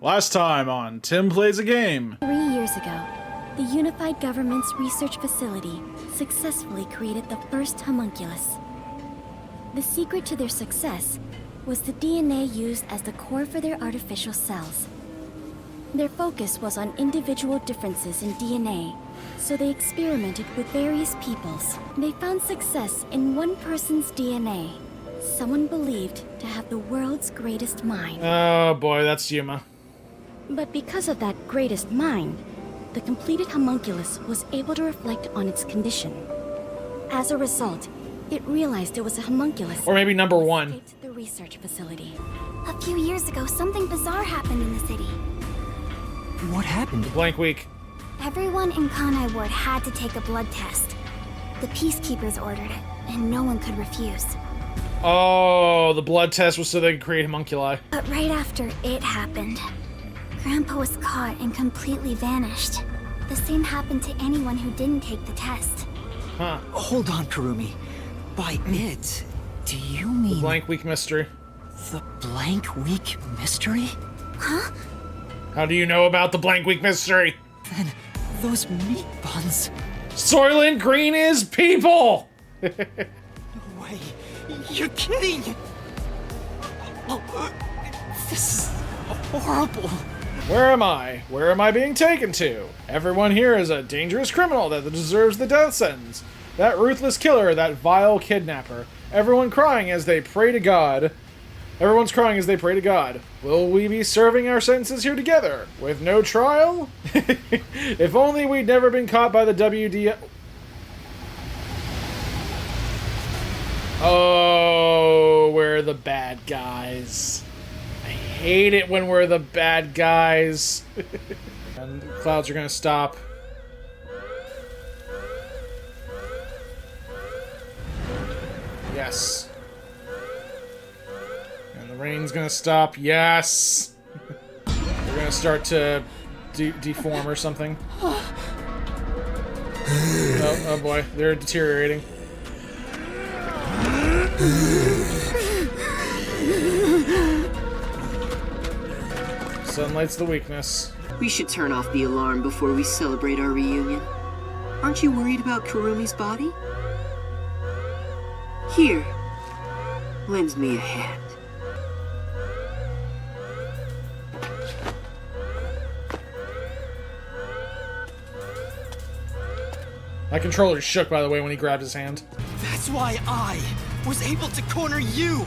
Last time on Tim Plays a Game. 3 years ago, the Unified Government's research facility successfully created the first homunculus. The secret to their success was the DNA used as the core for their artificial cells. Their focus was on individual differences in DNA, so they experimented with various peoples. They found success in one person's DNA, someone believed to have the world's greatest mind. Oh boy, that's Yuma. But because of that greatest mind, the completed homunculus was able to reflect on its condition. As a result, it realized it was a homunculus. Or maybe number one. Escaped the research facility. A few years ago, something bizarre happened in the city. What happened? Blank week. Everyone in Kanai Ward had to take a blood test. The peacekeepers ordered it, and no one could refuse. Oh, the blood test was so they could create homunculi. But right after it happened, Grandpa was caught and completely vanished. The same happened to anyone who didn't take the test. Huh. Hold on, Kurumi. By it, do you mean... Blank week mystery. The blank week mystery? Huh? How do you know about the blank week mystery? Then those meat buns... Soylent Green is people! No way. You're kidding! Oh, this is horrible. Where am I? Where am I being taken to? Everyone here is a dangerous criminal that deserves the death sentence. That ruthless killer, that vile kidnapper. Everyone crying as they pray to God. Everyone's crying as they pray to God. Will we be serving our sentences here together? With no trial? If only we'd never been caught by the WD... Oh, we're the bad guys. I hate it when we're the bad guys. And the clouds are gonna stop. Yes. And the rain's gonna stop. Yes! They're gonna start to deform or something. Oh boy, they're deteriorating. Sunlight's the weakness. We should turn off the alarm before we celebrate our reunion. Aren't you worried about Kurumi's body? Here, lend me a hand. My controller shook, by the way, when he grabbed his hand. That's why I was able to corner you.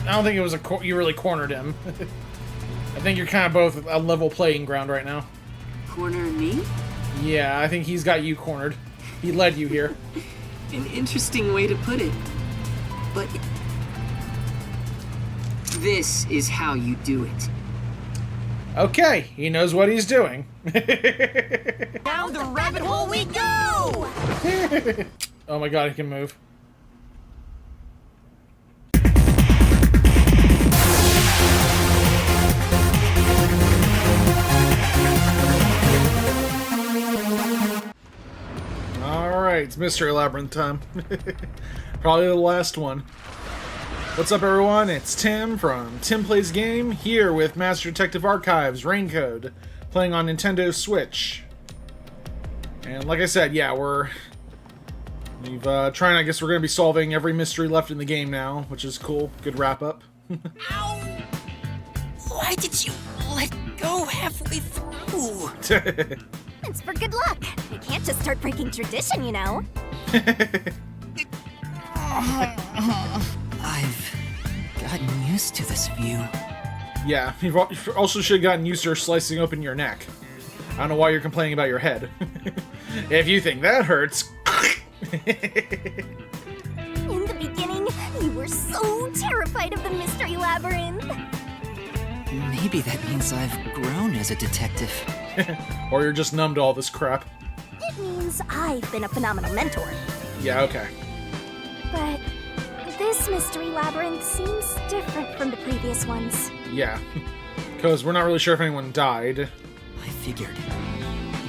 I don't think it was you really cornered him. I think you're kind of both a level playing ground right now. Corner me? Yeah, I think he's got you cornered. He led you here. An interesting way to put it. But this is how you do it. Okay, he knows what he's doing. Down the rabbit hole we go! Oh my god, he can move. Alright, it's Mystery Labyrinth time. Probably the last one. What's up, everyone? It's Tim from Tim Plays Game, here with Master Detective Archives, RAINCODE, playing on Nintendo Switch. And like I said, yeah, we've trying, I guess we're going to be solving every mystery left in the game now, which is cool. Good wrap-up. Ow! Why did you let go halfway through? It's for good luck. You can't just start breaking tradition, you know. I've gotten used to this view. Yeah, you also should have gotten used to her slicing open your neck. I don't know why you're complaining about your head. If you think that hurts... In the beginning, you were so terrified of the Mystery Labyrinth. Maybe that means I've grown as a detective. Or you're just numb to all this crap. It means I've been a phenomenal mentor. Yeah, okay. But this Mystery Labyrinth seems different from the previous ones. Yeah. Because we're not really sure if anyone died. I figured.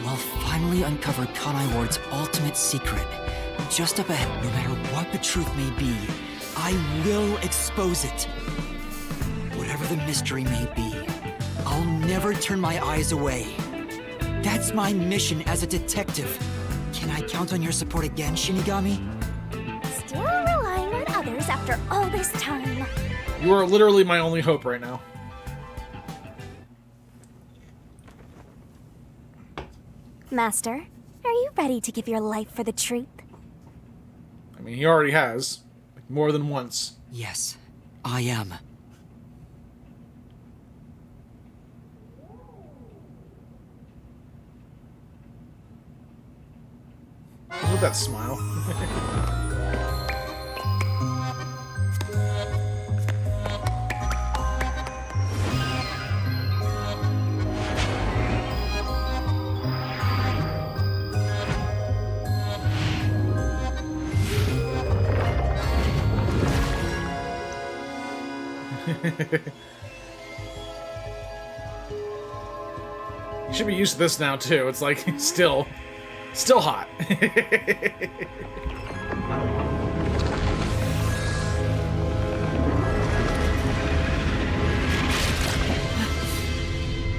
We'll finally uncover Kanai Ward's ultimate secret. Just up ahead, no matter what the truth may be, I will expose it. Whatever the mystery may be, I'll I'll never turn my eyes away. That's my mission as a detective. Can I count on your support again, Shinigami? Still relying on others after all this time. You are literally my only hope right now. Master, are you ready to give your life for the truth? I mean, he already has. Like, more than once. Yes, I am. Look at that smile. You should be used to this now too. It's like still hot.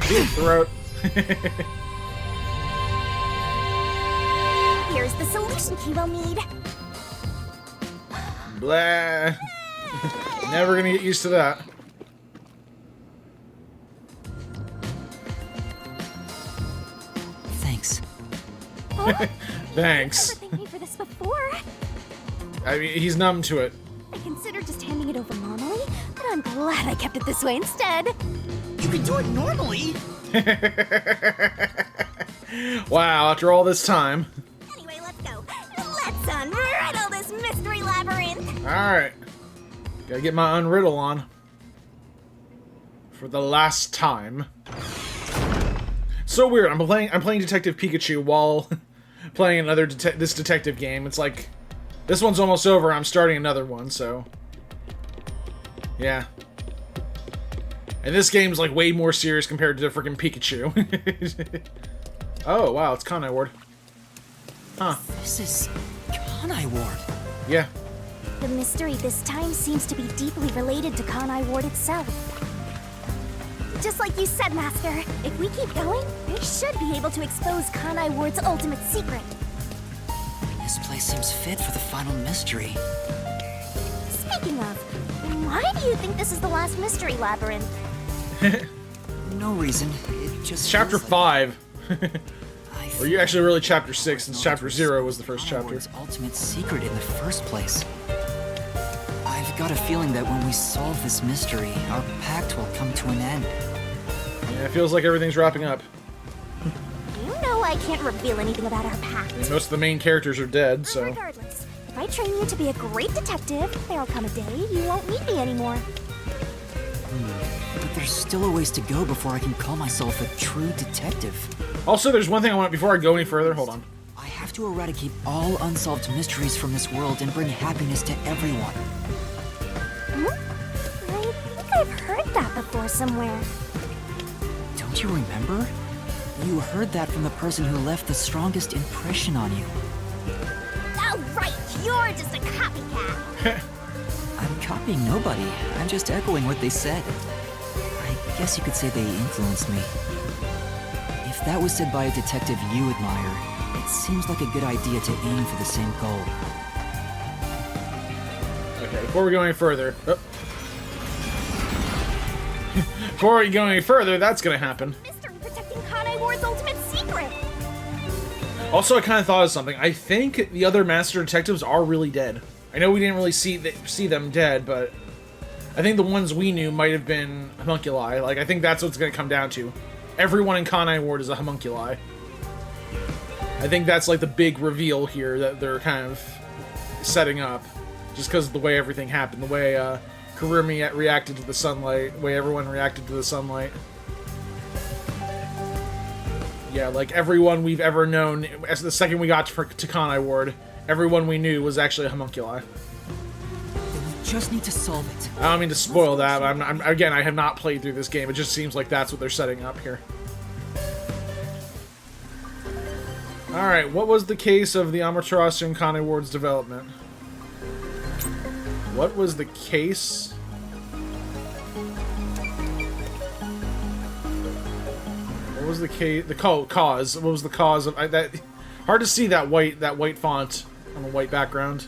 Deep throat. Here's the solution key we'll need. Blah. Never gonna get used to that. Thanks. Thanks. Never thanked me for this before. I mean, he's numb to it. I considered just handing it over normally, but I'm glad I kept it this way instead. You can do it normally. Wow, after all this time. Anyway, let's go. Let's unriddle this mystery labyrinth. Alright. Gotta get my unriddle on. For the last time. So weird. I'm playing Detective Pikachu while playing another this detective game. It's like this one's almost over. I'm starting another one, so yeah. And this game's like way more serious compared to the freaking Pikachu. Oh wow, it's Kanai Ward. Huh? This is Kanai Ward. Yeah. The mystery this time seems to be deeply related to Kanai Ward itself. Just like you said, Master, if we keep going, we should be able to expose Kanai Ward's ultimate secret. This place seems fit for the final mystery. Speaking of, why do you think this is the last mystery labyrinth? No reason. It just Chapter feels like 5. I Or you actually really Chapter 6, since Chapter 0 was the first Kanai chapter. Ward's ultimate secret in the first place. I've got a feeling that when we solve this mystery, our pact will come to an end. Yeah, it feels like everything's wrapping up. You know I can't reveal anything about our pact. I mean, most of the main characters are dead, so... Regardless, if I train you to be a great detective, there'll come a day you won't need me anymore. But there's still a ways to go before I can call myself a true detective. Also, there's one thing I want before I go any further. Hold on. I have to eradicate all unsolved mysteries from this world and bring happiness to everyone. I think I've heard that before somewhere. Don't you remember? You heard that from the person who left the strongest impression on you. Oh, right, you're just a copycat. I'm copying nobody. I'm just echoing what they said. I guess you could say they influenced me. If that was said by a detective you admire, it seems like a good idea to aim for the same goal. Okay, before we go any further... Oh. Before we go any further, that's gonna happen. Mystery protecting Kanai Ward's ultimate secret. Also, I kind of thought of something. I think the other Master Detectives are really dead. I know we didn't really see them dead, but I think the ones we knew might have been homunculi. Like, I think that's what's going to come down to. Everyone in Kanai Ward is a homunculi. I think that's like the big reveal here that they're kind of setting up. Just because of the way everything happened. The way Kurumi reacted to the sunlight. The way everyone reacted to the sunlight. Yeah, like everyone we've ever known, as the second we got to Kanai Ward, everyone we knew was actually a homunculi. We just need to solve it. I don't mean to spoil that, but again, I have not played through this game. It just seems like that's what they're setting up here. Alright, what was the case of the Amaterasu and Kanai Ward's development? What was the case? What was the cause? What was the cause of that? Hard to see that white font on a white background.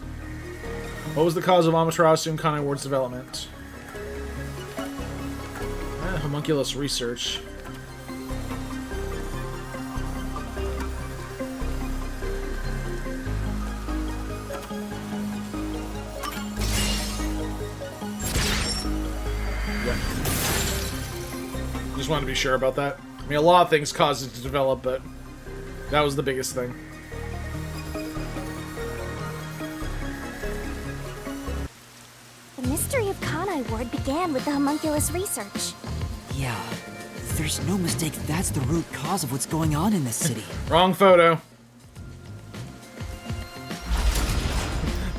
What was the cause of Amaterasu and Kanai Ward's development? Homunculus research. Yeah. Just wanted to be sure about that. I mean, a lot of things caused it to develop, but that was the biggest thing. The mystery of Kanai Ward began with the homunculus research. Yeah, there's no mistake that's the root cause of what's going on in this city. Wrong photo.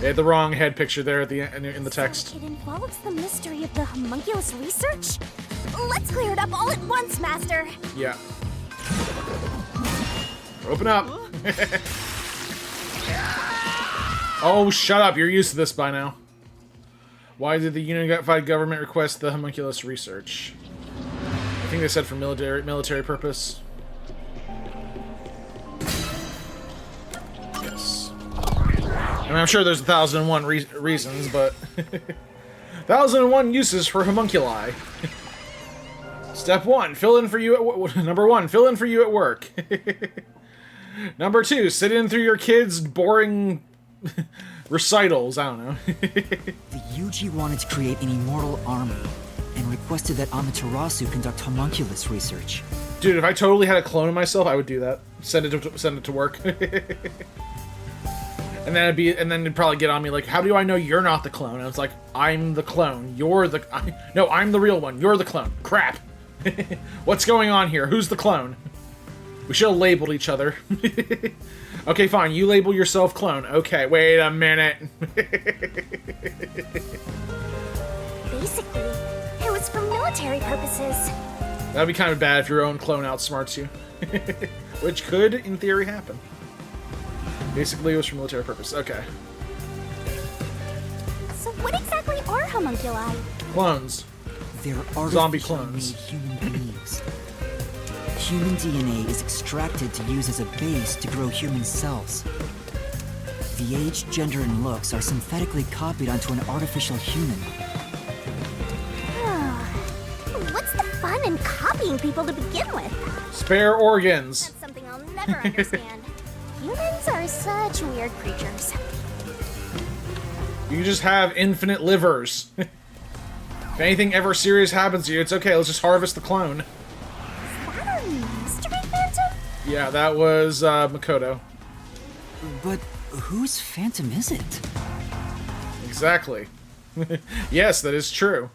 They had the wrong head picture there at the in the text. So it involves the mystery of the homunculus research? Let's clear it up all at once, Master! Yeah. Open up! Oh, shut up. You're used to this by now. Why did the unified government request the homunculus research? I think they said for military purpose. Yes. I mean, I'm sure there's 1,001 reasons, but 1,001 uses for homunculi. Step 1, fill in for you at number 1, fill in for you at work. Number 2, sit in through your kids' boring recitals. I don't know. The UG wanted to create an immortal army and requested that Amaterasu conduct homunculus research. Dude, if I totally had a clone of myself, I would do that. Send it to work. And then it'd probably get on me like, how do I know you're not the clone? And it's like, I'm the clone. No, I'm the real one. You're the clone. Crap. What's going on here? Who's the clone? We should have labeled each other. Okay, fine. You label yourself clone. Okay, wait a minute. Basically, it was for military purposes. That'd be kind of bad if your own clone outsmarts you. Which could, in theory, happen. Basically, it was for military purpose. Okay. So what exactly are homunculi? Clones. They're Zombie artificially clones. made human beings. Human DNA is extracted to use as a base to grow human cells. The age, gender, and looks are synthetically copied onto an artificial human. What's the fun in copying people to begin with? Spare organs. That's something I'll never understand. Humans are such weird creatures. You just have infinite livers. If anything ever serious happens to you, it's okay. Let's just harvest the clone. Is that a mystery phantom? Yeah, that was Makoto. But whose phantom is it? Exactly. Yes, that is true.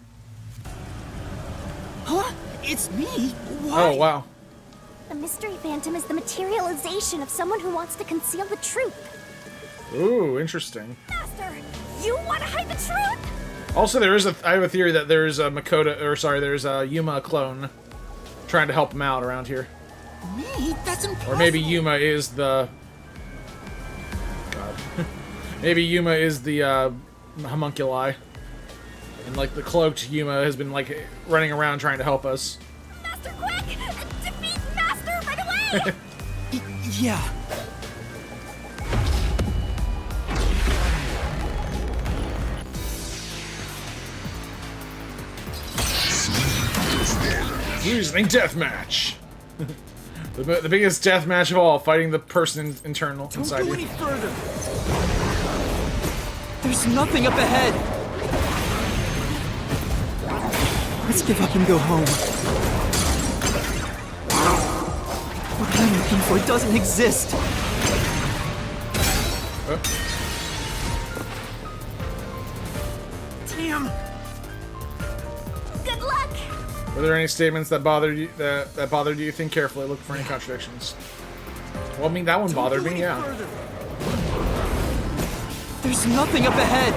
Huh? It's me? Why? Oh, wow. The mystery phantom is the materialization of someone who wants to conceal the truth. Ooh, interesting. Master, you want to hide the truth? Also, I have a theory that there's a there's a Yuma clone trying to help him out around here. Me? That's impossible. Or maybe Yuma is the... God. Maybe Yuma is the homunculi. And, like, the cloaked Yuma has been, like, running around trying to help us. Master, quick! Defeat Master right away! Yeah. Losing deathmatch. The biggest deathmatch of all, fighting the person internal inside Don't go you. any further. There's nothing up ahead. Let's give up and go home. What I'm looking for doesn't exist. Damn. Good luck! Were there any statements that bothered you? That bothered you? Think carefully. Look for any contradictions. Well, I mean, that one bothered me. Yeah. Further. There's nothing up ahead.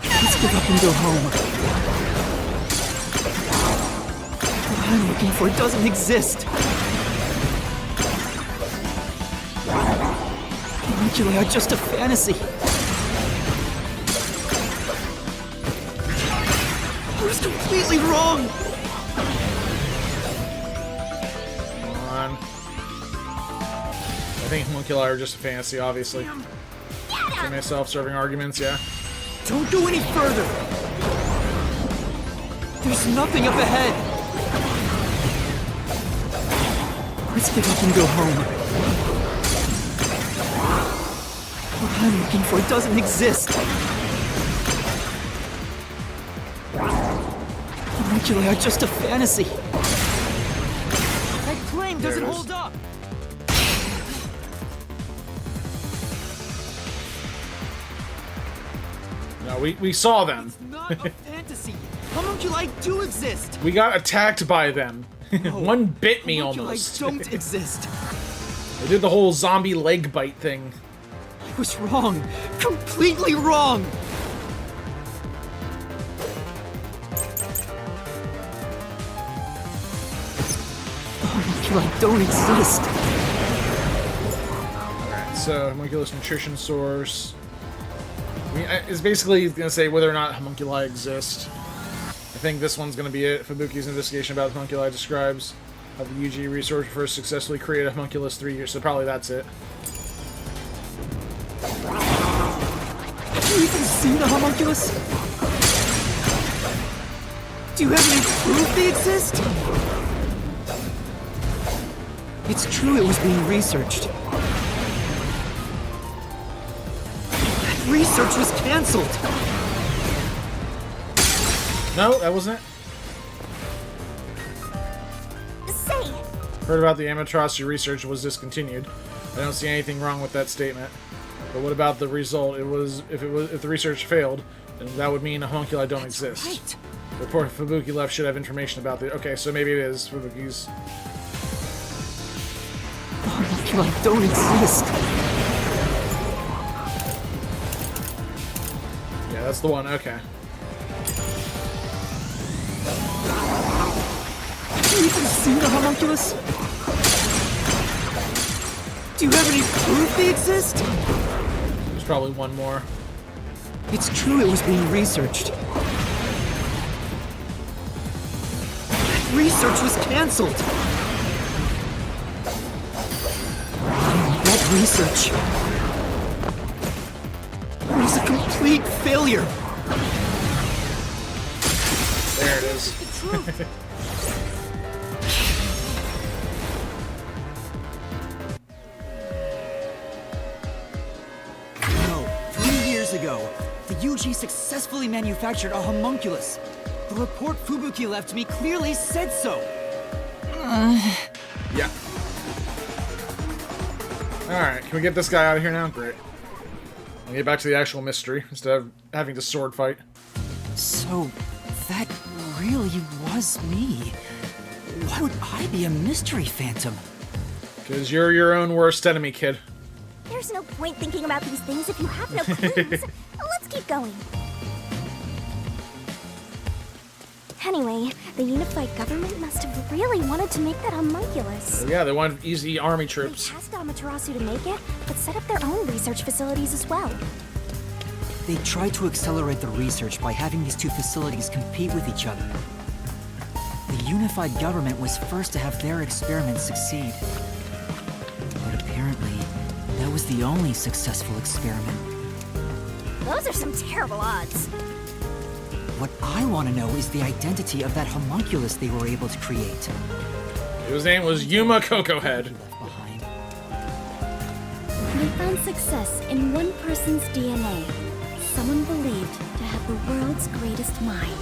Let's give up and go home. What I'm looking for doesn't exist. Homunculi are just a fantasy. I was completely wrong. I think homunculi are just a fantasy, obviously. For myself, serving arguments, yeah. Don't go any further! There's nothing up ahead! Let's get up and go home. What I'm looking for doesn't exist. Homunculi are just a fantasy. That claim doesn't hold up! No, we saw them. It's not a fantasy. Homunculi do exist. We got attacked by them. No, One bit me homunculi almost. don't exist. They did the whole zombie leg bite thing. I was wrong. Completely wrong. Homunculi don't exist. Alright, so homunculus nutrition source. I mean, it's basically going to say whether or not homunculi exist. I think this one's going to be it. Fubuki's investigation about homunculi describes how the UG research first successfully created a homunculus 3 years, so probably that's it. Have you even seen a homunculus? Do you have any proof they exist? It's true it was being researched. That research was cancelled. No, that wasn't it. Say, Heard about the Amaterasu research was discontinued. I don't see anything wrong with that statement. But what about the result? If the research failed, then that would mean homunculi don't exist. Right. The report Fubuki left should have information about the. Okay, so maybe it is Fubuki's. Homunculi don't exist. Yeah, that's the one. Okay. Have you even seen a homunculus? Do you have any proof they exist? There's probably one more. It's true it was being researched. That research was cancelled. That research was a complete failure. There it is. No, 3 years ago, the UG successfully manufactured a homunculus. The report Fubuki left me clearly said so. Yeah. Alright, can we get this guy out of here now? Great. I'll get back to the actual mystery instead of having to sword fight. So, that really was me. Why would I be a mystery phantom? Because you're your own worst enemy, kid. there's no point thinking about these things if you have no clues. Let's keep going. Anyway, the unified government must have really wanted to make that homunculus. Yeah, they wanted easy army They troops. tasked Amaterasu to make it, but set up their own research facilities as well. They tried to accelerate the research by having these two facilities compete with each other. The unified government was first to have their experiments succeed. But apparently, that was the only successful experiment. Those are some terrible odds. What I want to know is the identity of that homunculus they were able to create. His name was Yuma Cocoa Head. Left behind. They found success in one person's DNA. Someone believed to have the world's greatest mind.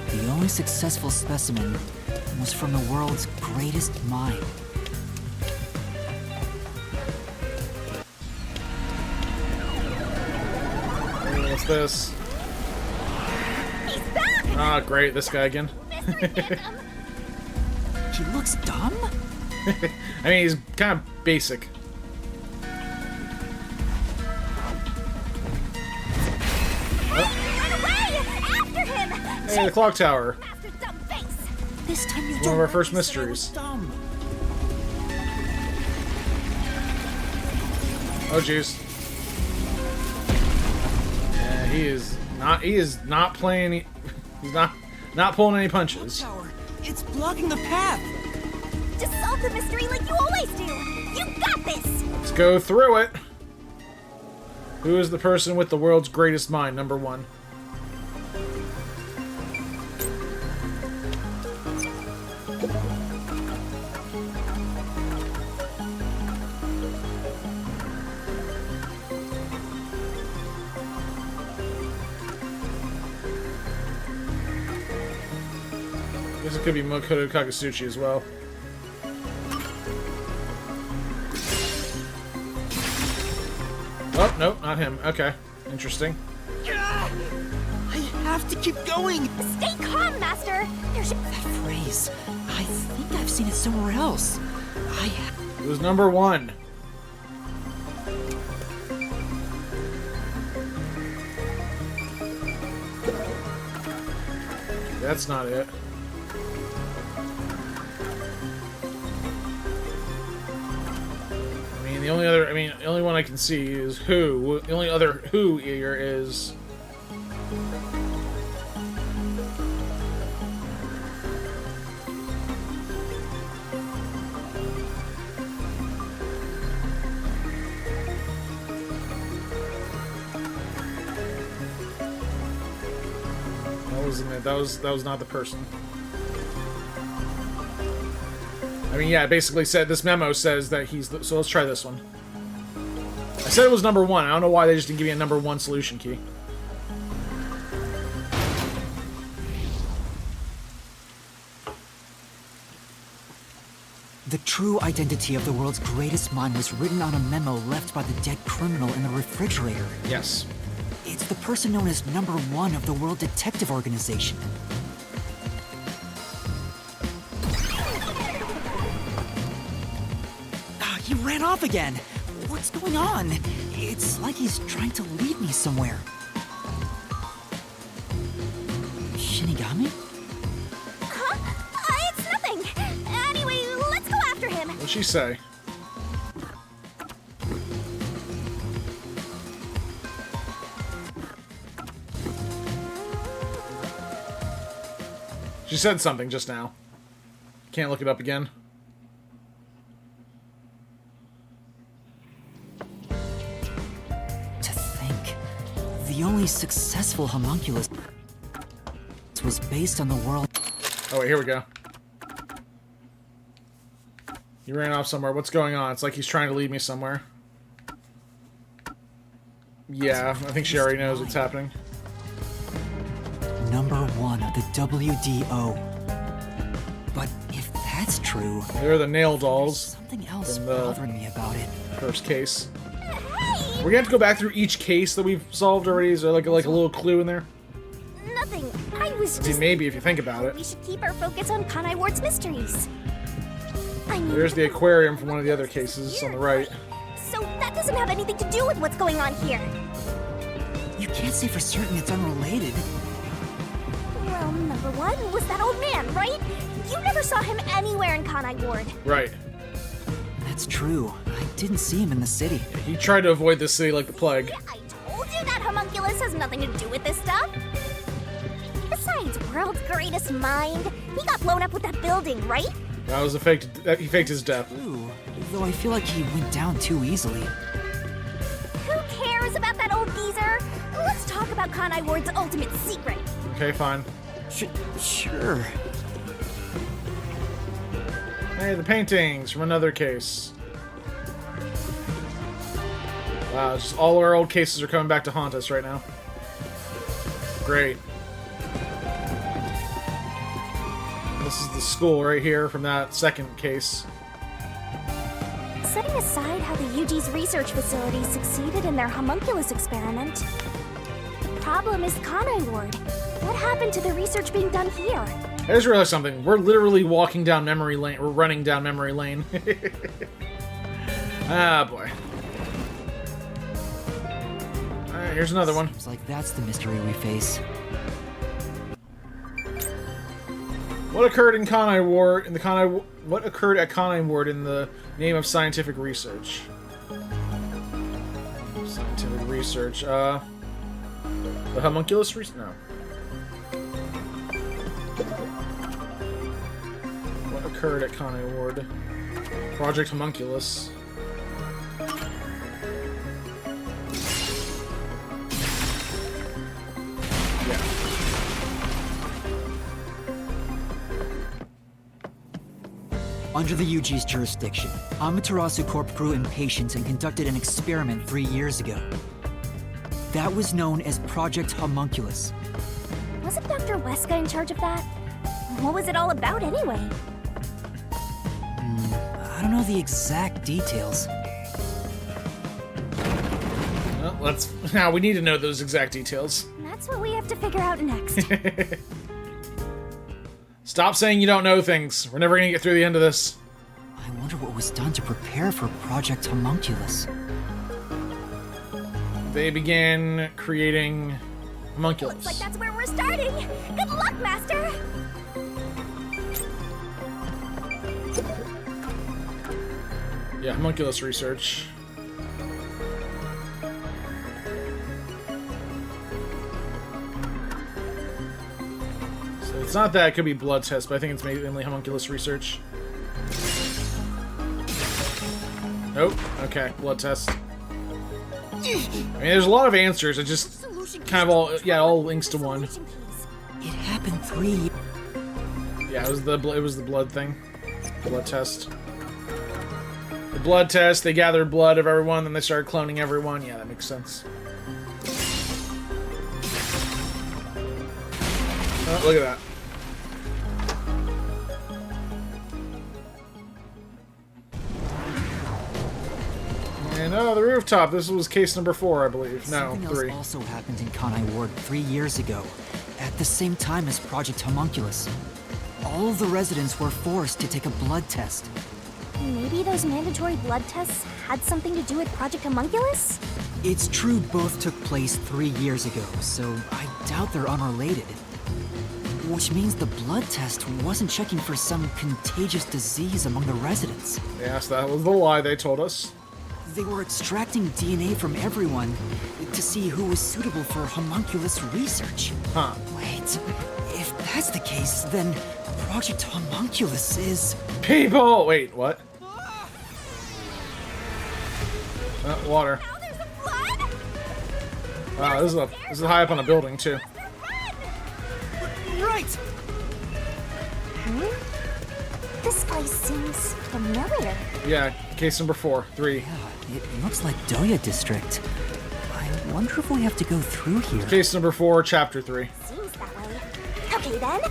The only successful specimen was from the world's greatest mind. What's this? He's back! Ah, great, this guy again. Mystery Phantom! He looks dumb? I mean, he's kind of basic. Run away! After him! Hey, the clock tower. Master Dumbface! This time you One don't of our let first me say I was mysteries. dumb. Oh, jeez. Yeah, he is not playing. He's not pulling any punches. Tower, it's blocking the path. Just solve the mystery like you always do! You got this! Let's go through it! Who is the person with the world's greatest mind? Number 1. This could be Makoto Kakasuchi as well. Oh, no, not him. Okay. Interesting. I have to keep going! Stay calm, Master! There's... That phrase, I think I've seen it somewhere else. It was number 1. That's not it. The only one I can see is Who. The only other Who here is... That was not the person. I mean, yeah, it basically said, this memo says that he's the, so let's try this one. I said it was number 1. I don't know why they just didn't give me a number 1 solution key. The true identity of the world's greatest mind was written on a memo left by the dead criminal in the refrigerator. Yes. It's the person known as number 1 of the World Detective Organization. He ran off again. What's going on? It's like he's trying to lead me somewhere. Shinigami? Huh? It's nothing! Anyway, let's go after him! What'd she say? She said something just now. Can't look it up again. The only successful homunculus was based on the world. Oh wait, here we go. He ran off somewhere. What's going on? It's like he's trying to lead me somewhere. Yeah, I think she already knows what's happening. Number 1 of the WDO. But if that's true, They're the nail dolls. Something else from the bothering me about it. First case. Hey! We're gonna have to go back through each case that we've solved already. Is there like a little clue in there? Nothing. I was I mean, just... maybe if you think about it. We should keep our focus on Kanai Ward's mysteries. I mean, There's the aquarium from one of the other cases on the right. so that doesn't have anything to do with what's going on here. You can't say for certain it's unrelated. Well, number 1 was that old man, right? You never saw him anywhere in Kanai Ward. Right. That's true. I didn't see him in the city. He tried to avoid the city like the plague. I told you that homunculus has nothing to do with this stuff. Besides, world's greatest mind. He got blown up with that building, right? That was a fake. He faked his death. True, though I feel like he went down too easily. Who cares about that old geezer? Let's talk about Kanai Ward's ultimate secret. Okay, fine. Sure. Hey, the paintings from another case. Wow, just all our old cases are coming back to haunt us right now. Great. This is the school right here from that second case. Setting aside how the UG's research facility succeeded in their homunculus experiment, the problem is Kanai Ward. What happened to the research being done here? I just realized something. We're literally walking down memory lane. We're running down memory lane. Ah, boy. Alright, here's another one. Seems like that's the mystery we face. What occurred in Kanai Ward what occurred at Kanai Ward in the name of scientific research? Scientific research. The homunculus research? No. What occurred at Kanai Ward. Project Homunculus. Yeah. Under the UG's jurisdiction, Amaterasu Corp grew impatient and conducted an experiment 3 years ago. That was known as Project Homunculus. Wasn't Dr. Weska in charge of that? What was it all about anyway? I don't know the exact details. Well, now we need to know those exact details. That's what we have to figure out next. Stop saying you don't know things. We're never gonna get through the end of this. I wonder what was done to prepare for Project Homunculus. They began creating homunculus. Looks like that's where we're starting. Good luck, Master. Yeah, homunculus research. So it's not that, it could be blood test, but I think it's mainly homunculus research. Nope. Okay, blood test. I mean, there's a lot of answers. It just kind of all links to one. It happened 3 years. Yeah, it was the blood thing, blood test. The blood test. They gathered blood of everyone, then they started cloning everyone. Yeah, that makes sense. Oh, look at that. And the rooftop. This was case number 4, I believe. No, Something 3. else also happened in Kanai Ward 3 years ago, at the same time as Project Homunculus. All of the residents were forced to take a blood test. Maybe those mandatory blood tests had something to do with Project Homunculus? It's true both took place 3 years ago, so I doubt they're unrelated. Which means the blood test wasn't checking for some contagious disease among the residents. Yes, that was the lie they told us. They were extracting DNA from everyone to see who was suitable for homunculus research. Huh. Wait, if that's the case, then Project Homunculus is... People! Wait, what? Water. Now there's a flood? Wow, this is high up on a building, too. Right! This place seems familiar. Yeah, case number 4, 3. Yeah, it looks like Doya District. I wonder if we have to go through here. Case number 4, chapter 3. Seems that way. Okay then.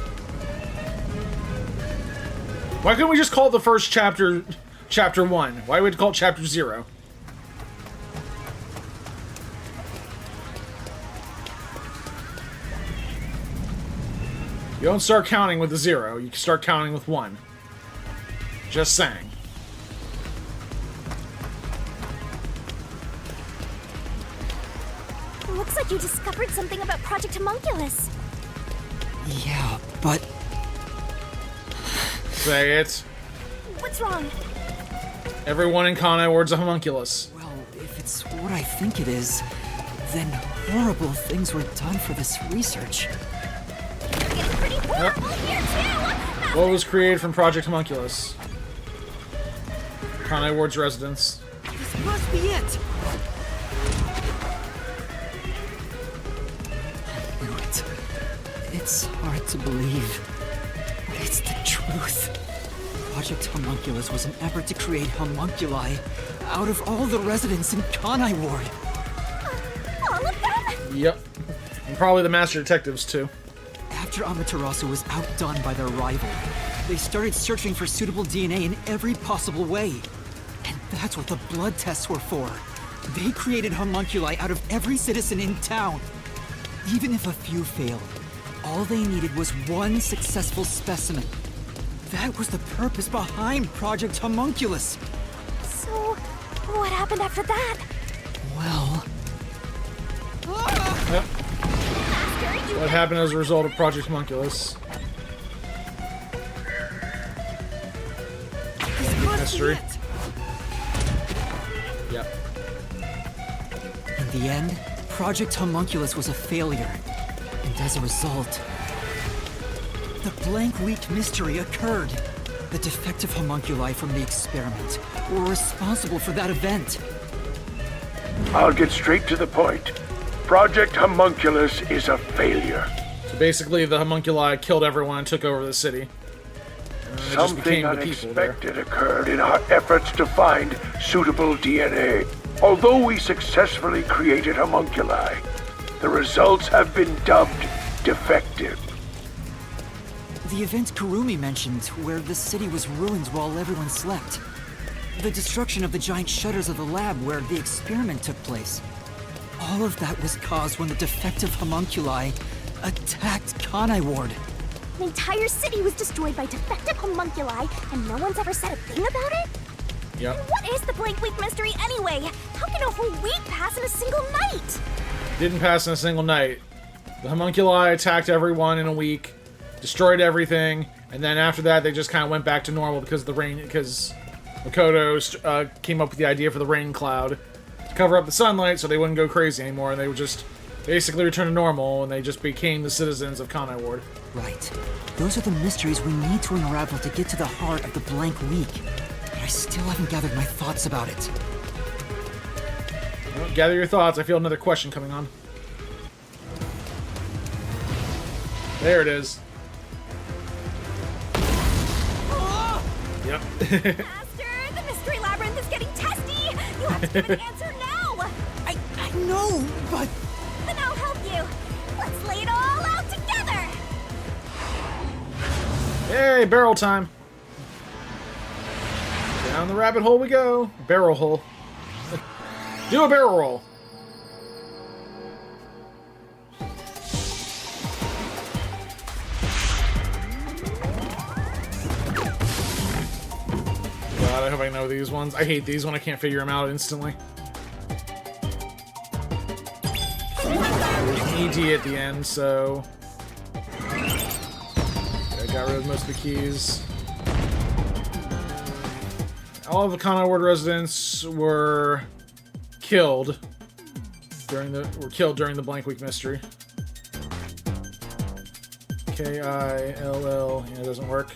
Why couldn't we just call the first chapter chapter 1? Why would we call it chapter 0? You don't start counting with a 0, you can start counting with 1. Just saying. Looks like you discovered something about Project Homunculus. Yeah, but... Say it. What's wrong? Everyone in Kanai Ward's a homunculus. Well, if it's what I think it is, then horrible things were done for this research. You're getting pretty horrible here too. What was created from Project Homunculus? Kanai Ward's residence. This must be it! I knew it. It's hard to believe. It's the truth. Project Homunculus was an effort to create homunculi out of all the residents in Kanai Ward. All of them? Yep. And probably the master detectives, too. After Amaterasu was outdone by their rival, they started searching for suitable DNA in every possible way. And that's what the blood tests were for. They created homunculi out of every citizen in town. Even if a few failed, all they needed was one successful specimen. That was the purpose behind Project Homunculus. So, what happened after that? Well... Yep. Master, you What happened as a result of Project Homunculus? History. Yep. In the end, Project Homunculus was a failure. And as a result, the blank week mystery occurred. The defective homunculi from the experiment were responsible for that event. I'll get straight to the point. Project Homunculus is a failure. So basically, the homunculi killed everyone and took over the city. And it just Something became the people there. unexpected occurred in our efforts to find suitable DNA. Although we successfully created homunculi, the results have been dubbed defective. The event Kurumi mentioned, where the city was ruined while everyone slept. The destruction of the giant shutters of the lab where the experiment took place. All of that was caused when the defective homunculi attacked Kanai Ward. An entire city was destroyed by defective homunculi, and no one's ever said a thing about it? Yep. What is the blank week mystery anyway? How can a whole week pass in a single night? Didn't pass in a single night. The homunculi attacked everyone in a week, destroyed everything, and then after that they just kind of went back to normal because Makoto came up with the idea for the rain cloud to cover up the sunlight so they wouldn't go crazy anymore, and they would just basically return to normal, and they just became the citizens of Kanai Ward. Right. Those are the mysteries we need to unravel to get to the heart of the blank week. But I still haven't gathered my thoughts about it. Well, gather your thoughts. I feel another question coming on. There it is. Yep. Master, the Mystery Labyrinth is getting testy! You have to give an answer now! I know, but... Then I'll help you! Let's lay it all out together! Hey, barrel time. Down the rabbit hole we go. Barrel hole. Do a barrel roll. God, I hope I know these ones. I hate these when I can't figure them out instantly. There's ED at the end, so... I got rid of most of the keys. All of the Kanai Ward residents were killed during the blank week mystery. K-I-L-L. Yeah, it doesn't work.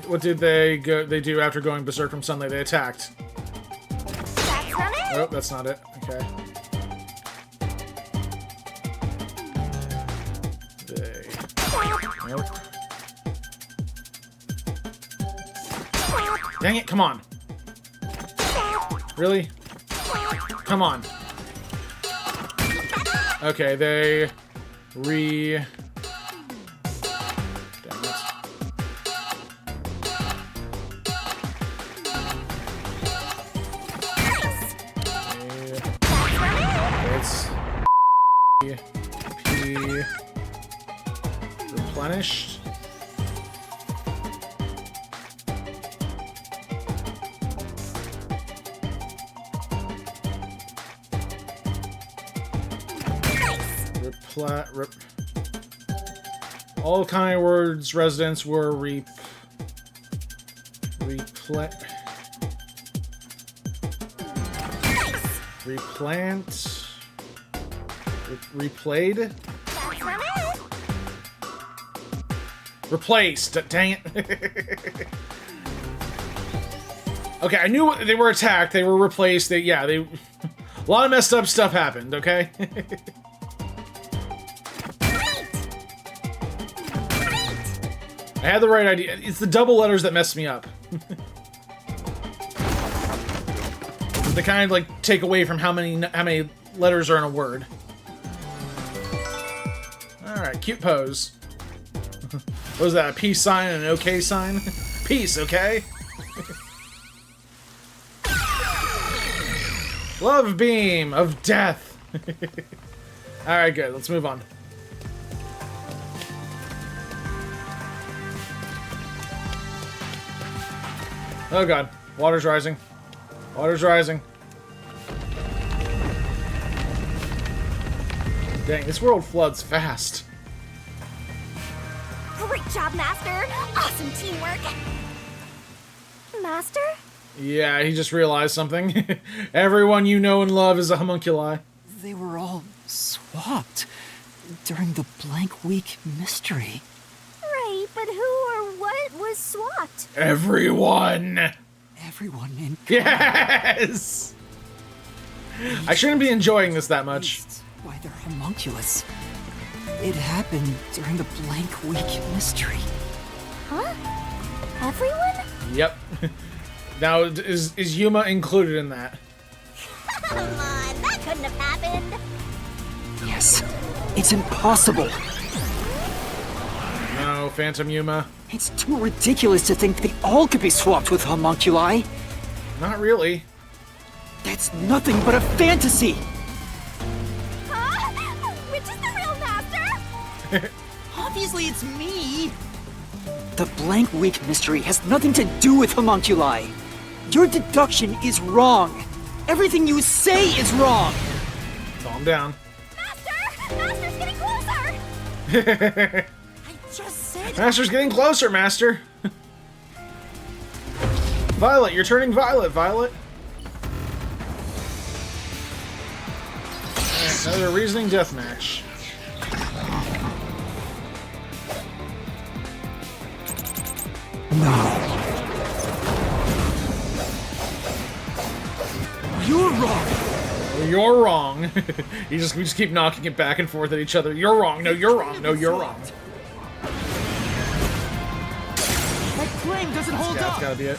What did they do after going berserk from sunlight? They attacked. That's not it? Oh, that's not it. Okay. Nope. Dang it, come on. Really? Come on. Okay, they Dang it. It's P replenished. All Kanai Ward's residents were replant. Replayed? Replaced. Dang it. Okay, I knew they were attacked. They were replaced. A lot of messed up stuff happened, okay? I had the right idea. It's the double letters that messed me up. They kind of like take away from how many letters are in a word. Alright, cute pose. What was that, a peace sign and an okay sign? Peace, okay? Love beam of death. Alright, good. Let's move on. Oh god. Water's rising. Water's rising. Dang, this world floods fast. Great job, Master! Awesome teamwork! Master? Yeah, he just realized something. Everyone you know and love is a homunculi. They were all swapped during the blank week mystery. Right, but who or what was swapped? Everyone! Everyone in Yes! I shouldn't be enjoying this that much. Why they're homunculus. It happened during the blank week mystery. Huh? Everyone? Yep. Now, is Yuma included in that? Come on, that couldn't have happened. Yes. It's impossible. No, Phantom Yuma. It's too ridiculous to think they all could be swapped with homunculi. Not really. That's nothing but a fantasy. Huh? Which is the real master? Obviously, it's me. The blank week mystery has nothing to do with homunculi. Your deduction is wrong. Everything you say is wrong. Calm down. Master! Master's getting closer! I just said. Master's getting closer, Master. Violet, you're turning violet, Violet. Alright, another reasoning deathmatch. You're wrong. You're wrong. We just keep knocking it back and forth at each other. You're wrong. No, you're wrong. No, you're wrong. That claim doesn't hold That's up. gotta be it.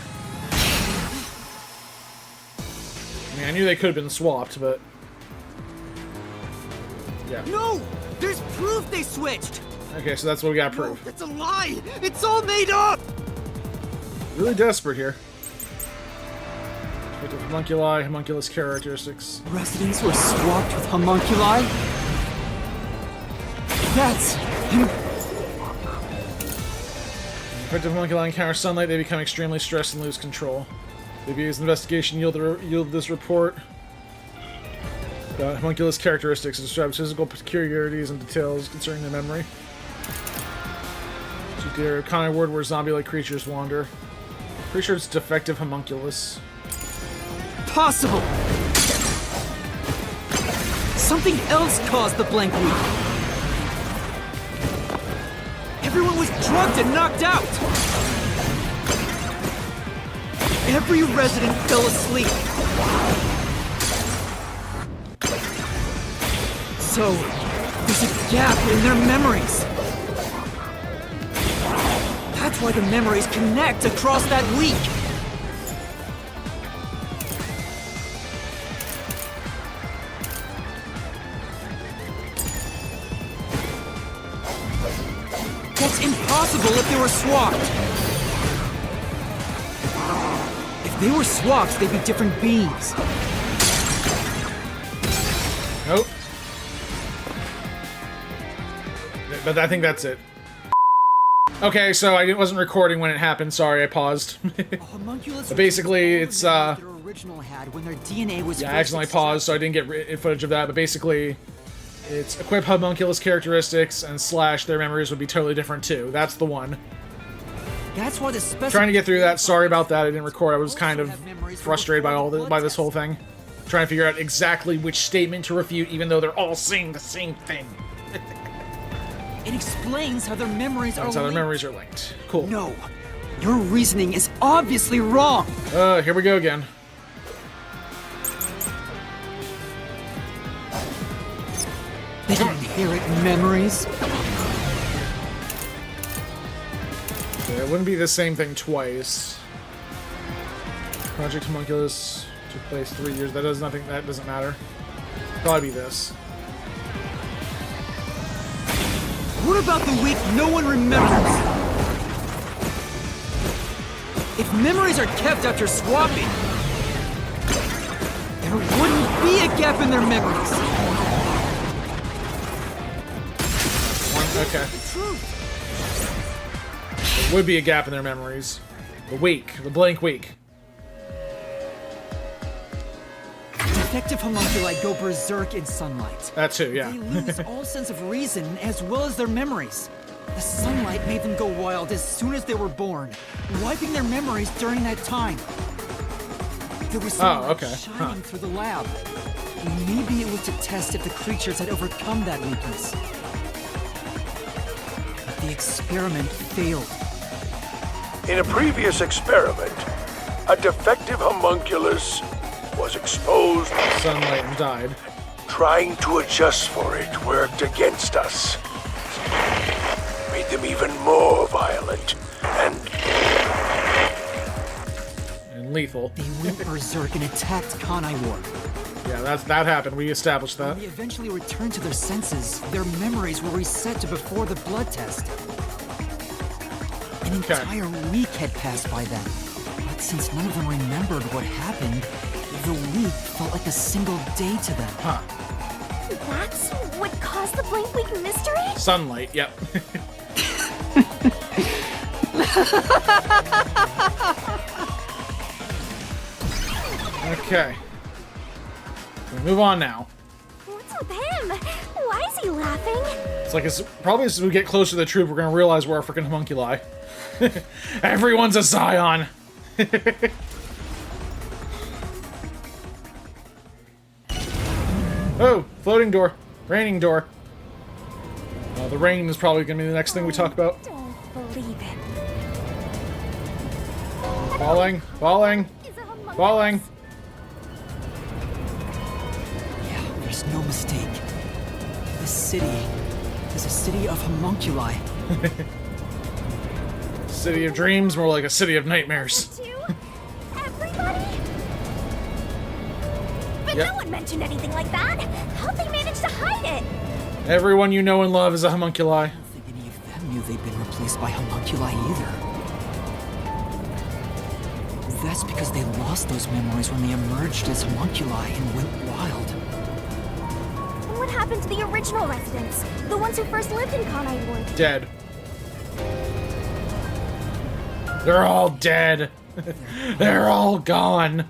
I mean, I knew they could have been swapped, but yeah. No, there's proof they switched. Okay, so that's what we gotta No, prove. that's a lie. It's all made up. Really desperate here. With the homunculi, homunculus characteristics. Residents were swapped with homunculi? That's... Effective homunculi encounter sunlight, they become extremely stressed and lose control. The BA's investigation yielded this report. Homunculus characteristics describes physical peculiarities and details concerning their memory. Their Kanai Ward where zombie-like creatures wander. Pretty sure it's defective homunculus. Possible! Something else caused the blank week. Everyone was drugged and knocked out! Every resident fell asleep. So, there's a gap in their memories. That's why the memories connect across that week. That's impossible if they were swapped. If they were swapped, they'd be different beings. Nope. But I think that's it. Okay, so I wasn't recording when it happened. Sorry, I paused. But basically, it's their original had when their DNA was yeah, I accidentally paused, so I didn't get footage of that. But basically, it's equip homunculus characteristics and slash their memories would be totally different too. That's the one. That's why the Trying to get through that. Sorry about that. I didn't record. I was kind of frustrated by this whole thing. Trying to figure out exactly which statement to refute, even though they're all saying the same thing. It explains how their memories are That's how their linked. memories are linked. Cool. No, your reasoning is obviously wrong. Here we go again. They can inherit memories. Okay, it wouldn't be the same thing twice. Project Homunculus took place 3 years. That doesn't matter. Probably be this. What about the week no one remembers? If memories are kept after swapping, there wouldn't be a gap in their memories. Okay. There would be a gap in their memories. The blank week. Defective homunculi go berserk in sunlight. That too, yeah. They lose all sense of reason as well as their memories. The sunlight made them go wild as soon as they were born, wiping their memories during that time. There was some light okay. shining through the lab. Maybe it was to test if the creatures had overcome that weakness. But the experiment failed. In a previous experiment, a defective homunculus was exposed. Sunlight and died. Trying to adjust for it worked against us. Made them even more violent And lethal. They went berserk and attacked Kanai Ward. Yeah, that happened. We established that. When they eventually returned to their senses, their memories were reset to before the blood test. An entire week had passed by then. But since none of them remembered what happened, the week felt like a single day to them. Huh. That's what caused the blank week mystery? Sunlight, yep. Okay. We move on now. What's with him? Why is he laughing? It's like, probably as we get closer to the troop, we're gonna realize we're a freaking homunculi. Everyone's a Scion! Oh, floating door. Raining door. The rain is probably gonna be the next thing we talk about. Don't believe it. Falling, falling, Is a homunculus. falling. Yeah, there's no mistake. This city is a city of homunculi. City of dreams, more like a city of nightmares. Too? Everybody? But Yep. no one mentioned anything like that. How'd they manage to hide it? Everyone you know and love is a homunculi. I don't think any of them knew they'd been replaced by homunculi either. That's because they lost those memories when they emerged as homunculi and went wild. And what happened to the original residents? The ones who first lived in Kanai Ward? Dead. They're all dead. They're all gone.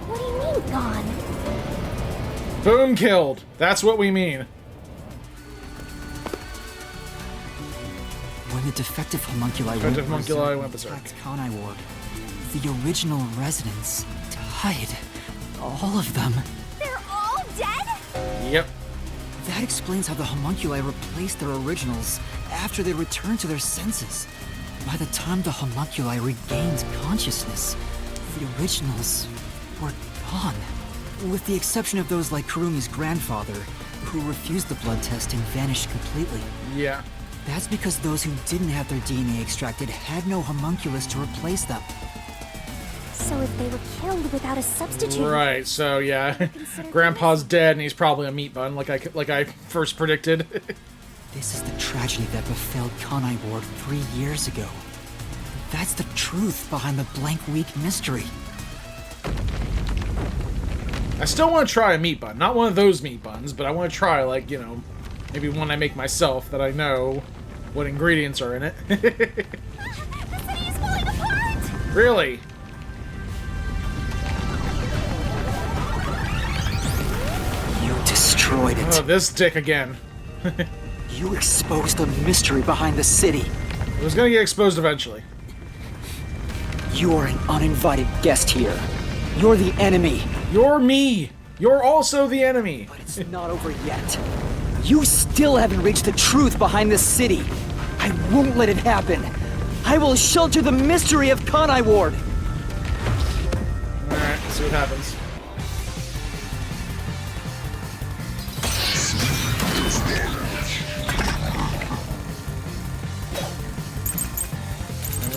What do you mean, gone? Boom, killed. That's what we mean. When the defective homunculi Defective went homunculi berserk went berserk. and attacked Kanai Ward, the original residents died. All of them. They're all dead? Yep. That explains how the homunculi replaced their originals after they returned to their senses. By the time the homunculi regained consciousness, the originals were gone. With the exception of those like Kurumi's grandfather, who refused the blood test and vanished completely. Yeah. That's because those who didn't have their DNA extracted had no homunculus to replace them. So if they were killed without a substitute... Right. So yeah, Grandpa's dead, and he's probably a meat bun, like I first predicted. This is the tragedy that befell Kanai Ward 3 years ago. That's the truth behind the blank week mystery. I still want to try a meat bun, not one of those meat buns, but I want to try, like, you know, maybe one I make myself that I know what ingredients are in it. The city is falling apart! Really? You destroyed it. Oh, this dick again. You exposed the mystery behind the city. It was gonna get exposed eventually. You are an uninvited guest here. You're the enemy. You're me! You're also the enemy! But it's not over yet. You still haven't reached the truth behind this city. I won't let it happen. I will shelter the mystery of Kanai Ward. Alright, let's see what happens.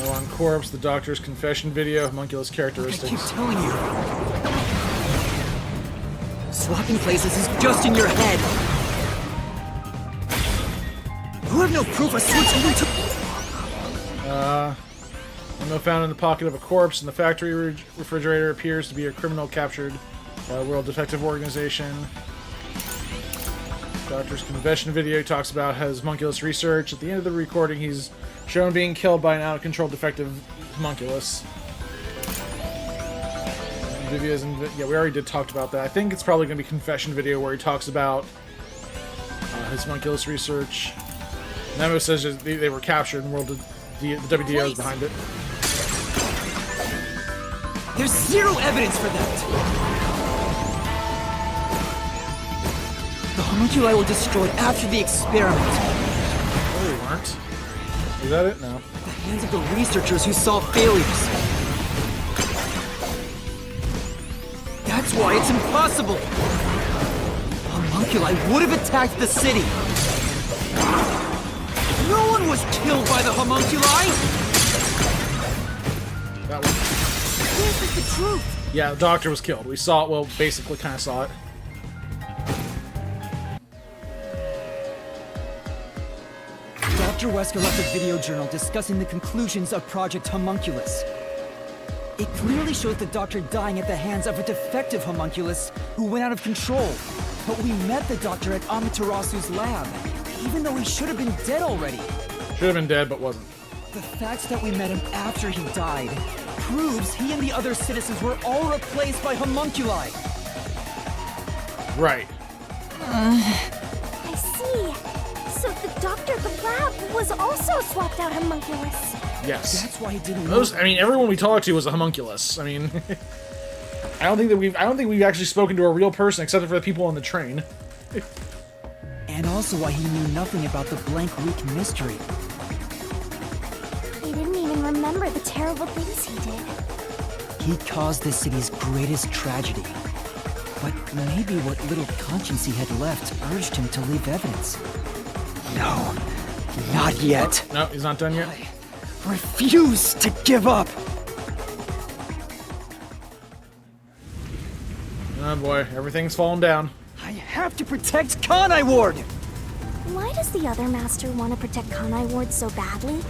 On corpse, the doctor's confession video, homunculus I characteristics. keep telling you. Swapping places is just in your head. You have no proof a switch even took. Ammo found in the pocket of a corpse in the factory refrigerator appears to be a criminal captured by World Detective Organization. Doctor's confession video talks about his homunculus research. At the end of the recording, he's shown being killed by an out-of-control defective homunculus. Videos and yeah, we already did talk about that. I think it's probably going to be confession video where he talks about his homunculus research. Nemo says that they were captured and the WDO is behind it. There's zero evidence for that! The homunculi were destroyed after the experiment. No, they weren't. Is that it? No. The hands of the researchers who saw failures. That's why it's impossible! Homunculi would have attacked the city! No one was killed by the homunculi! That one. Here's the truth. Yeah, the doctor was killed. We saw it. Well, basically, kind of saw it. Dr. Wesker left a video journal discussing the conclusions of Project Homunculus. It clearly shows the Doctor dying at the hands of a defective homunculus who went out of control. But we met the Doctor at Amaterasu's lab, even though he should have been dead already. Should have been dead, but wasn't. The fact that we met him after he died proves he and the other citizens were all replaced by homunculi. Right. I see. So the doctor at the lab was also swapped out homunculus. Yes. That's why he didn't know. Those. I mean, everyone we talked to was a homunculus. I mean, I don't think we've actually spoken to a real person except for the people on the train. And also why he knew nothing about the blank week mystery. He didn't even remember the terrible things he did. He caused the city's greatest tragedy. But maybe what little conscience he had left urged him to leave evidence. No, not yet. No, he's not done yet. I refuse to give up. Oh boy, everything's falling down. I have to protect Kanai Ward! Why does the other master want to protect Kanai Ward so badly?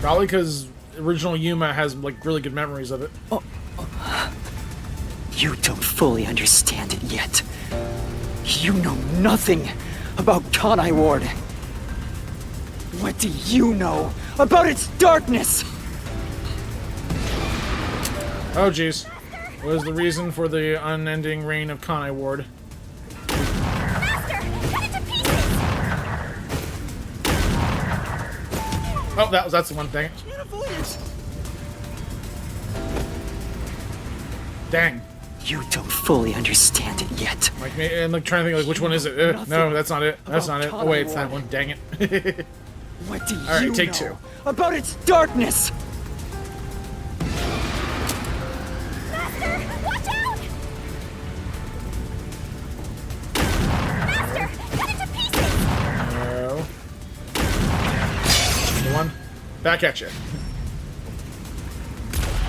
Probably because original Yuma has like really good memories of it. You don't fully understand it yet. You know nothing about Kanai Ward. What do you know about its darkness? Oh jeez. What is the reason for the unending reign of Kanai Ward? Master, cut it to pieces! Oh, that's the one thing. Can't avoid it. Dang. You don't fully understand it yet. Like, and like trying to think like which one is it? No, that's not it. That's not it. Oh wait, it's that one. Dang it. What do All right, you take know two. about its darkness? Master, watch out! Master, cut it to pieces! No. The one. Back at you.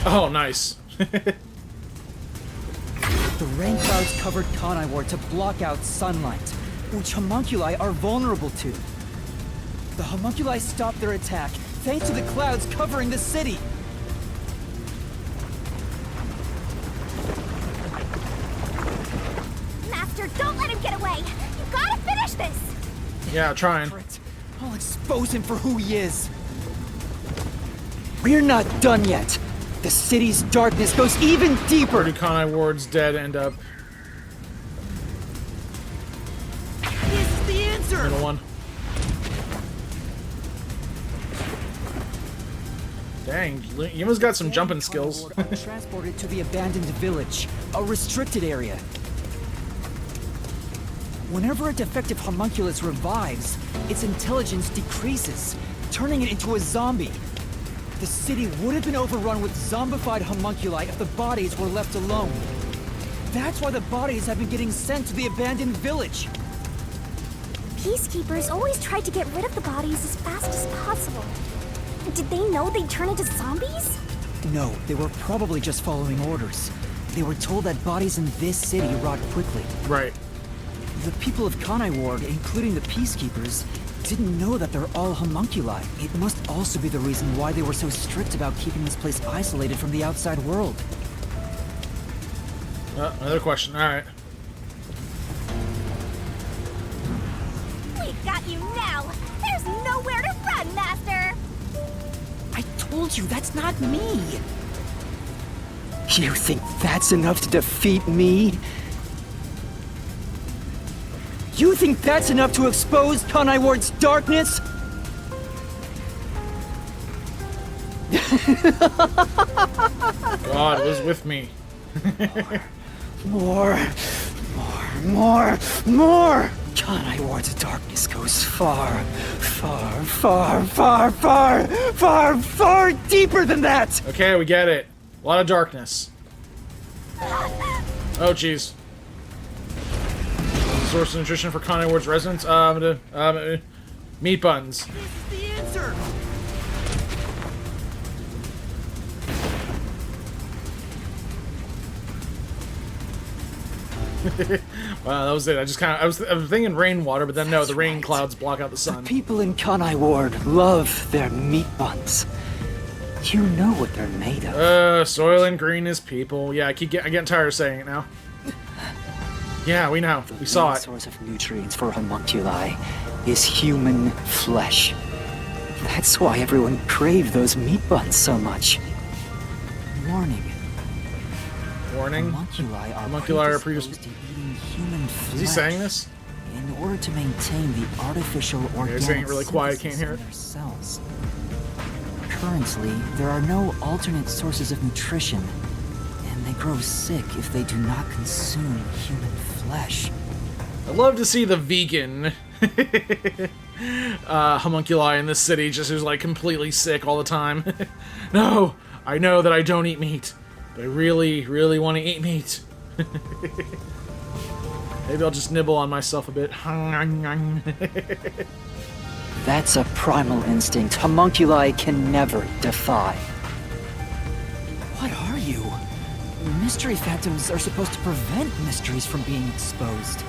Oh, nice. The rain clouds covered Kanai Ward to block out sunlight, which homunculi are vulnerable to. The homunculi stopped their attack thanks to the clouds covering the city. Master, don't let him get away! You gotta finish this! Yeah, trying. I'll expose him for who he is. We're not done yet. The city's darkness goes even Where deeper. do Kanai Ward's dead end up? This is the answer. Middle one. Dang, Yuma's got some jumping skills. Transported to the abandoned village, a restricted area. Whenever a defective homunculus revives, its intelligence decreases, turning it into a zombie. The city would have been overrun with zombified homunculi if the bodies were left alone. That's why the bodies have been getting sent to the abandoned village. Peacekeepers always tried to get rid of the bodies as fast as possible. Did they know they'd turn into zombies? No, they were probably just following orders. They were told that bodies in this city rot quickly. Right. The people of Kanai Ward, including the Peacekeepers, didn't know that they're all homunculi. It must also be the reason why they were so strict about keeping this place isolated from the outside world. Another question. All right. We've got you now! There's nowhere to run, Master! I told you, that's not me! You think that's enough to defeat me? You think that's enough to expose Kanai Ward's darkness? God was with me. More. Kanai Ward's darkness goes far deeper than that! Okay, we get it. A lot of darkness. Oh, jeez. Source of nutrition for Kanai Ward's residents? Meat buns. This is the answer. Wow, that was it. I was thinking rainwater, but then no, the rain clouds block out the sun. People in Kanai Ward love their meat buns. You know what they're made of. Soil and green is people. Yeah, I'm getting tired of saying it now. Yeah, we know. We saw The it. source of nutrients for homunculi is human flesh. That's why everyone craved those meat buns so much. Warning. Warning. Homunculi are predisposed to eating human flesh. Is he saying this? In order to maintain the artificial organic saying it really quiet, can't synthesis hear in it. their cells. Currently, there are no alternate sources of nutrition, and they grow sick if they do not consume human flesh. I'd love to see the vegan homunculi in this city just who's like completely sick all the time. No, I know that I don't eat meat, but I really, really want to eat meat. Maybe I'll just nibble on myself a bit. That's a primal instinct homunculi can never defy. What are you? Mystery phantoms are supposed to prevent mysteries from being exposed.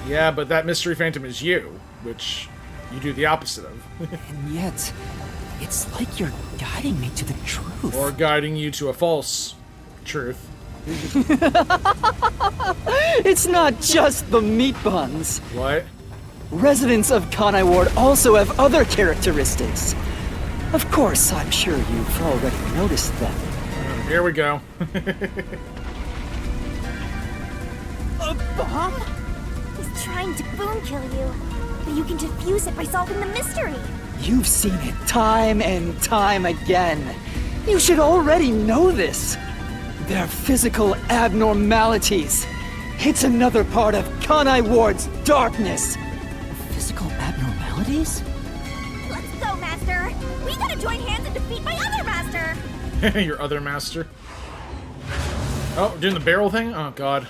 Yeah, but that mystery phantom is you, which you do the opposite of. And yet, it's like you're guiding me to the truth. Or guiding you to a false truth. It's not just the meat buns. What? Residents of Kanai Ward also have other characteristics. Of course, I'm sure you've already noticed them. Here we go. A bomb? He's trying to boom kill you, but you can defuse it by solving the mystery. You've seen it time and time again. You should already know this. They're physical abnormalities. It's another part of Kanai Ward's darkness. Physical abnormalities? Let's go, Master. We gotta join hands and defeat my other master. Your other master. Oh, doing the barrel thing? Oh, God.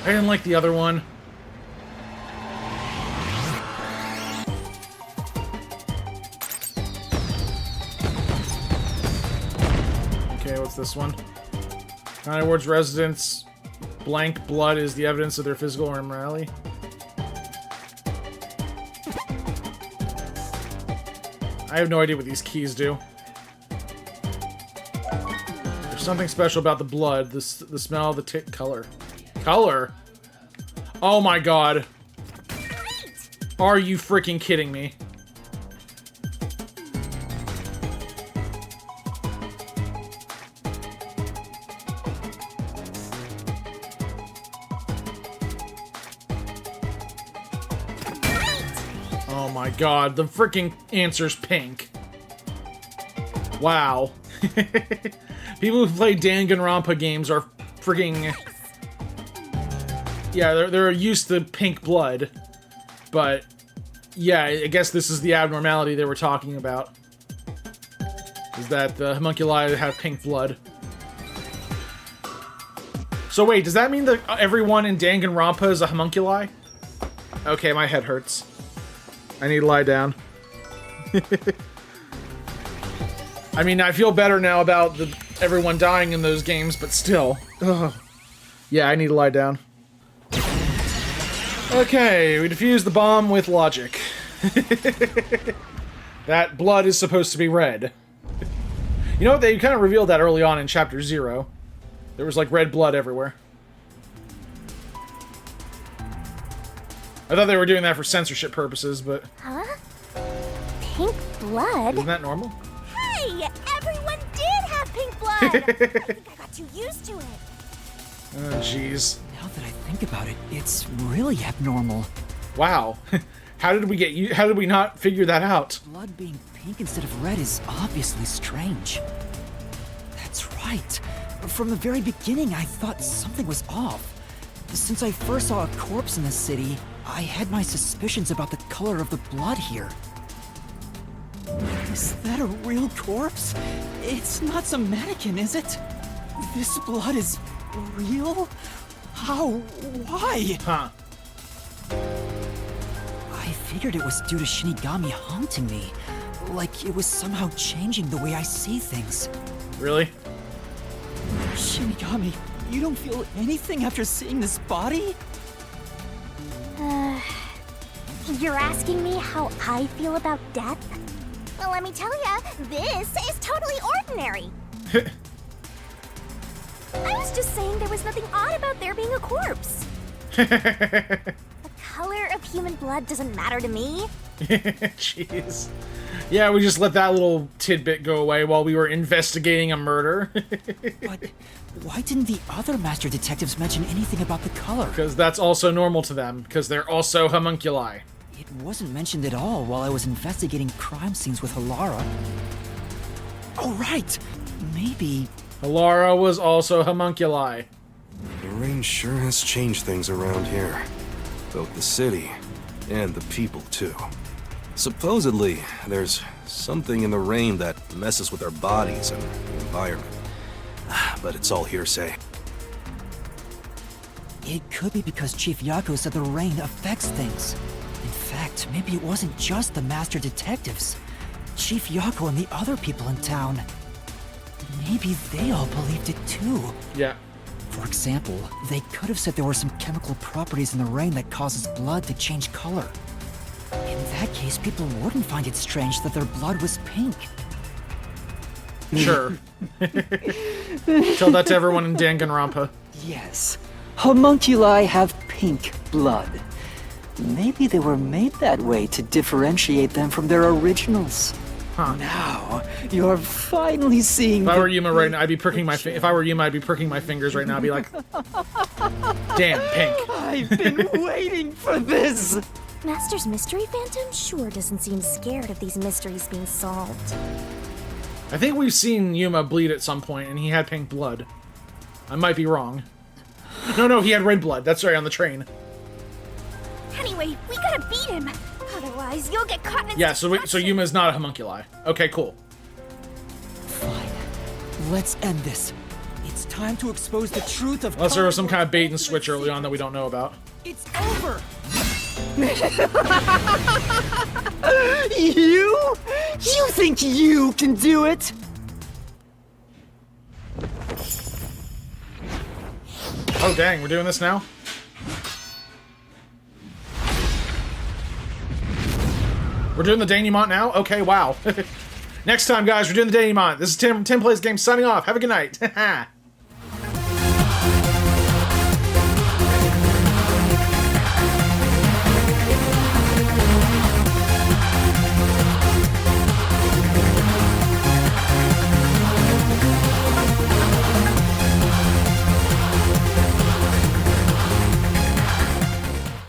I didn't like the other one. Okay, what's this one? Kanai Ward's residents. Blank blood is the evidence of their physical immorality. I have no idea what these keys do. There's something special about the blood, the smell, the color. Color? Oh my God. Are you freaking kidding me? Oh my God, the freaking answer's pink. Wow. People who play Danganronpa games are freaking... Yeah, they're used to pink blood. But, yeah, I guess this is the abnormality they were talking about. Is that the homunculi have pink blood. So wait, does that mean that everyone in Danganronpa is a homunculi? Okay, my head hurts. I need to lie down. I mean, I feel better now about everyone dying in those games, but still. Ugh. Yeah, I need to lie down. Okay, we defused the bomb with logic. That blood is supposed to be red. You know what? They kind of revealed that early on in Chapter 0. There was, like, red blood everywhere. I thought they were doing that for censorship purposes, but... Huh? Pink blood? Isn't that normal? Hey! Everyone did have pink blood! I think I got too used to it. Oh, jeez. Now that I think about it, it's really abnormal. Wow. How did we get you? How did we not figure that out? Blood being pink instead of red is obviously strange. That's right. From the very beginning, I thought something was off. Since I first saw a corpse in the city, I had my suspicions about the color of the blood here. Is that a real corpse? It's not some mannequin, is it? This blood is real? How? Why? Huh. I figured it was due to Shinigami haunting me. Like it was somehow changing the way I see things. Really? Shinigami, you don't feel anything after seeing this body? You're asking me how I feel about death? Well, let me tell ya, this is totally ordinary. I was just saying there was nothing odd about there being a corpse. The color of human blood doesn't matter to me. Jeez. Yeah, we just let that little tidbit go away while we were investigating a murder. But why didn't the other master detectives mention anything about the color? Because that's also normal to them, because they're also homunculi. It wasn't mentioned at all while I was investigating crime scenes with Halara. Oh, right! Maybe... Halara was also homunculi. The rain sure has changed things around here. Both the city and the people, too. Supposedly, there's something in the rain that messes with our bodies and the environment. But it's all hearsay. It could be because Chief Yako said the rain affects things. In fact, maybe it wasn't just the master detectives. Chief Yako and the other people in town. Maybe they all believed it too. Yeah. For example, they could have said there were some chemical properties in the rain that causes blood to change color. In that case, people wouldn't find it strange that their blood was pink. Sure. Tell that to everyone in Danganronpa. Yes, homunculi have pink blood. Maybe they were made that way to differentiate them from their originals. Huh. Now, you're finally seeing. If I were Yuma right now, I'd be pricking my. If I were Yuma, I'd be pricking my fingers right now. I'd be like, "Damn, pink." I've been waiting for this. Master's mystery phantom sure doesn't seem scared of these mysteries being solved. I think we've seen Yuma bleed at some point, and he had pink blood. I might be wrong. No, he had red blood. That's right, on the train. Anyway, we gotta beat him. Otherwise, you'll get caught in his Yeah, so Yuma's not a homunculi. Okay, cool. Fine. Let's end this. It's time to expose the truth of. Unless there was some kind of bait and switch early on that we don't know about. It's over. You think you can do it? Oh dang, we're doing this now? We're doing the denouement now? Okay, wow. Next time, guys, we're doing the denouement. This is Tim Plays Game signing off. Have a good night.